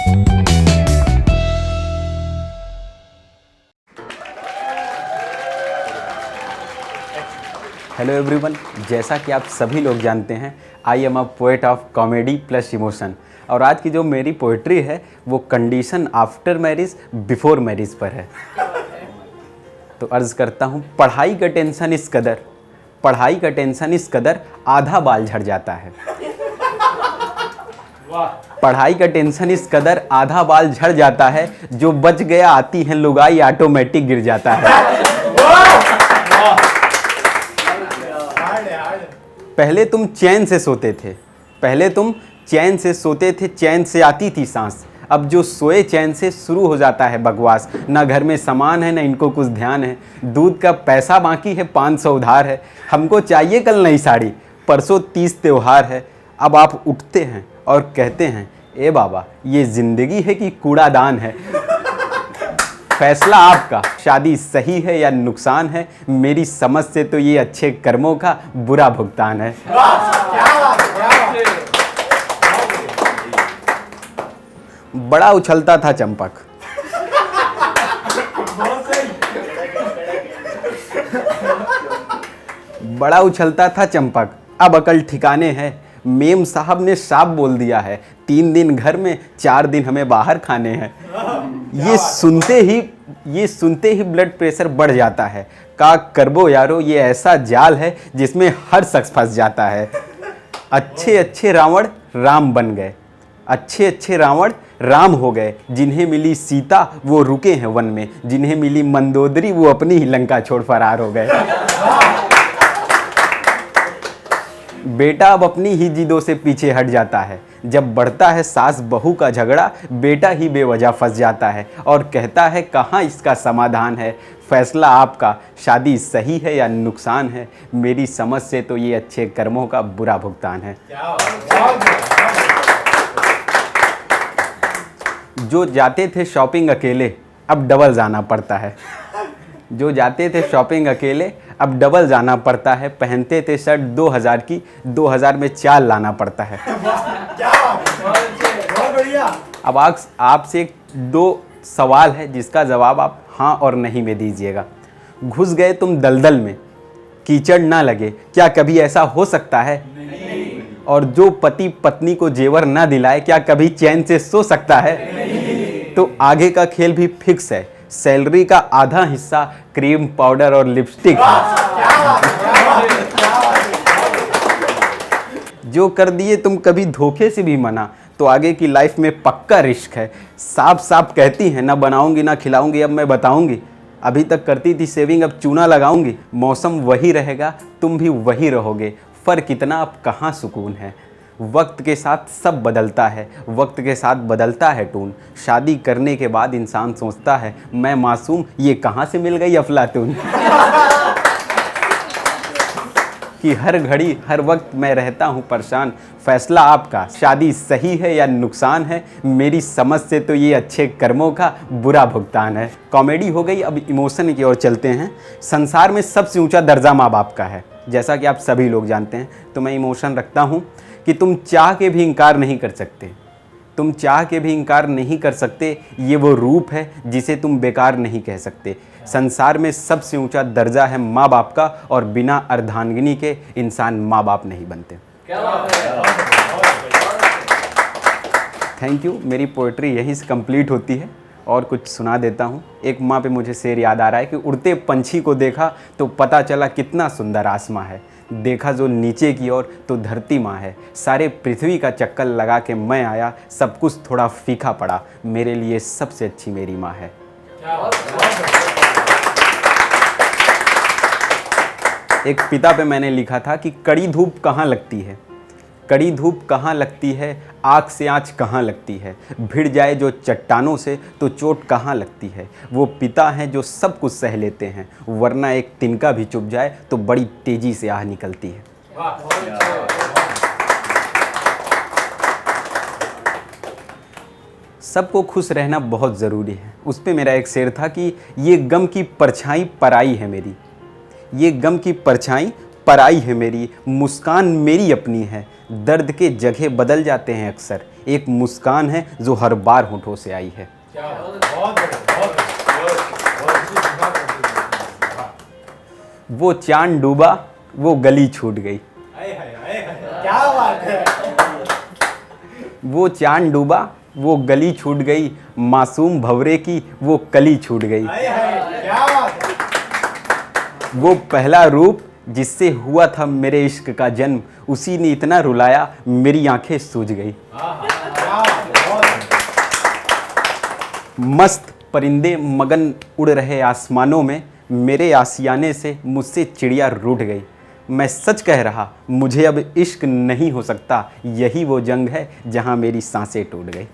Hello everyone, जैसा कि आप सभी लोग जानते हैं, I am a poet of comedy plus emotion. और आज की जो मेरी पोइट्री है वो condition after marriage before marriage पर है। तो अर्ज़ करता हूँ, पढ़ाई का टेंशन इस कदर, पढ़ाई का टेंशन इस कदर, आधा बाल झड़ जाता है। पढ़ाई का टेंशन इस कदर, आधा बाल झड़ जाता है, जो बच गया आती है लुगाई ऑटोमेटिक गिर जाता है। पहले तुम चैन से सोते थे, पहले तुम चैन से सोते थे, चैन से आती थी सांस। अब जो सोए चैन से शुरू हो जाता है बकवास। ना घर में सामान है, ना इनको कुछ ध्यान है, दूध का पैसा बाकी है, 500 उधार है। हमको चाहिए कल नई साड़ी, परसों 30 त्योहार है। अब आप उठते हैं और कहते हैं, ए बाबा ये ज़िंदगी है कि कूड़ादान है। फैसला आपका, शादी सही है या नुकसान है, मेरी समझ से तो ये अच्छे कर्मों का बुरा भुगतान है। बड़ा उछलता था चंपक, बड़ा उछलता था चंपक, अब अकल ठिकाने है। मेम साहब ने साफ बोल दिया है, 3 दिन घर में 4 दिन हमें बाहर खाने हैं। ये सुनते ही ब्लड प्रेशर बढ़ जाता है। का करबो यारो, ये ऐसा जाल है जिसमें हर शख्स फंस जाता है। अच्छे अच्छे रावण राम बन गए, अच्छे अच्छे रावण राम हो गए। जिन्हें मिली सीता वो रुके हैं वन में, जिन्हें मिली मंदोदरी वो अपनी ही लंका छोड़ फरार हो गए। बेटा अब अपनी ही जिदों से पीछे हट जाता है। जब बढ़ता है सास बहू का झगड़ा, बेटा ही बेवजह फंस जाता है और कहता है कहाँ इसका समाधान है। फैसला आपका, शादी सही है या नुकसान है, मेरी समझ से तो ये अच्छे कर्मों का बुरा भुगतान है। जो जाते थे शॉपिंग अकेले, अब डबल जाना पड़ता है। जो जाते थे शॉपिंग अकेले, अब डबल जाना पड़ता है। पहनते थे शर्ट 2000 की, 2000 में 4 लाना पड़ता है। अब आपसे 2 सवाल है जिसका जवाब आप हाँ और नहीं में दीजिएगा। घुस गए तुम दलदल में, कीचड़ ना लगे, क्या कभी ऐसा हो सकता है? नहीं। और जो पति पत्नी को जेवर ना दिलाए, क्या कभी चैन से सो सकता है? नहीं। तो आगे का खेल भी फिक्स है, सैलरी का आधा हिस्सा क्रीम पाउडर और लिपस्टिक है। जो कर दिए तुम कभी धोखे से भी मना, तो आगे की लाइफ में पक्का रिस्क है। साफ साफ कहती हैं, ना बनाऊंगी ना खिलाऊंगी, अब मैं बताऊंगी। अभी तक करती थी सेविंग, अब चूना लगाऊंगी। मौसम वही रहेगा, तुम भी वही रहोगे, फर्क इतना अब कहाँ सुकून है। वक्त के साथ सब बदलता है, वक्त के साथ बदलता है टून। शादी करने के बाद इंसान सोचता है, मैं मासूम, ये कहाँ से मिल गई अफलातून। कि हर घड़ी हर वक्त मैं रहता हूँ परेशान। फैसला आपका, शादी सही है या नुकसान है, मेरी समझ से तो ये अच्छे कर्मों का बुरा भुगतान है। कॉमेडी हो गई, अब इमोशन की ओर चलते हैं। संसार में सबसे ऊंचा दर्जा माँ बाप का है, जैसा कि आप सभी लोग जानते हैं। तो मैं इमोशन रखता हूँ कि तुम चाह के भी इनकार नहीं कर सकते, तुम चाह के भी इनकार नहीं कर सकते। ये वो रूप है जिसे तुम बेकार नहीं कह सकते। संसार में सबसे ऊंचा दर्जा है माँ बाप का, और बिना अर्धांगिनी के इंसान माँ बाप नहीं बनते। Thank you. मेरी पोइट्री यहीं से कंप्लीट होती है और कुछ सुना देता हूँ। एक माँ पे मुझे शेर याद आ रहा है कि उड़ते पंछी को देखा तो पता चला कितना सुंदर आसमां है। देखा जो नीचे की ओर तो धरती माँ है। सारे पृथ्वी का चक्कर लगा के मैं आया, सब कुछ थोड़ा फीका पड़ा, मेरे लिए सबसे अच्छी मेरी माँ है। एक पिता पे मैंने लिखा था कि कड़ी धूप कहाँ लगती है, कड़ी धूप कहाँ लगती है, आँख से आँच कहाँ लगती है, भिड़ जाए जो चट्टानों से तो चोट कहाँ लगती है। वो पिता हैं जो सब कुछ सह लेते हैं, वरना एक तिनका भी चुभ जाए तो बड़ी तेजी से आह निकलती है। सबको खुश रहना बहुत ज़रूरी है। उस पे मेरा एक शेर था कि ये गम की परछाई पराई है मेरी, ये गम की परछाई पराई है मेरी, मुस्कान मेरी अपनी है। दर्द के जगह बदल जाते हैं अक्सर, एक मुस्कान है जो हर बार होठों से आई है। वो चांद डूबा, वो गली छूट गई। क्या बात है। वो चांद डूबा, वो गली छूट गई, मासूम भंवरे की वो कली छूट गई। क्या बात है। वो पहला रूप जिससे हुआ था मेरे इश्क का जन्म, उसी ने इतना रुलाया मेरी आंखें सूज गई। मस्त परिंदे मगन उड़ रहे आसमानों में, मेरे आशियाने से मुझसे चिड़िया रूठ गई। मैं सच कह रहा, मुझे अब इश्क नहीं हो सकता, यही वो जंग है जहां मेरी सांसें टूट गई।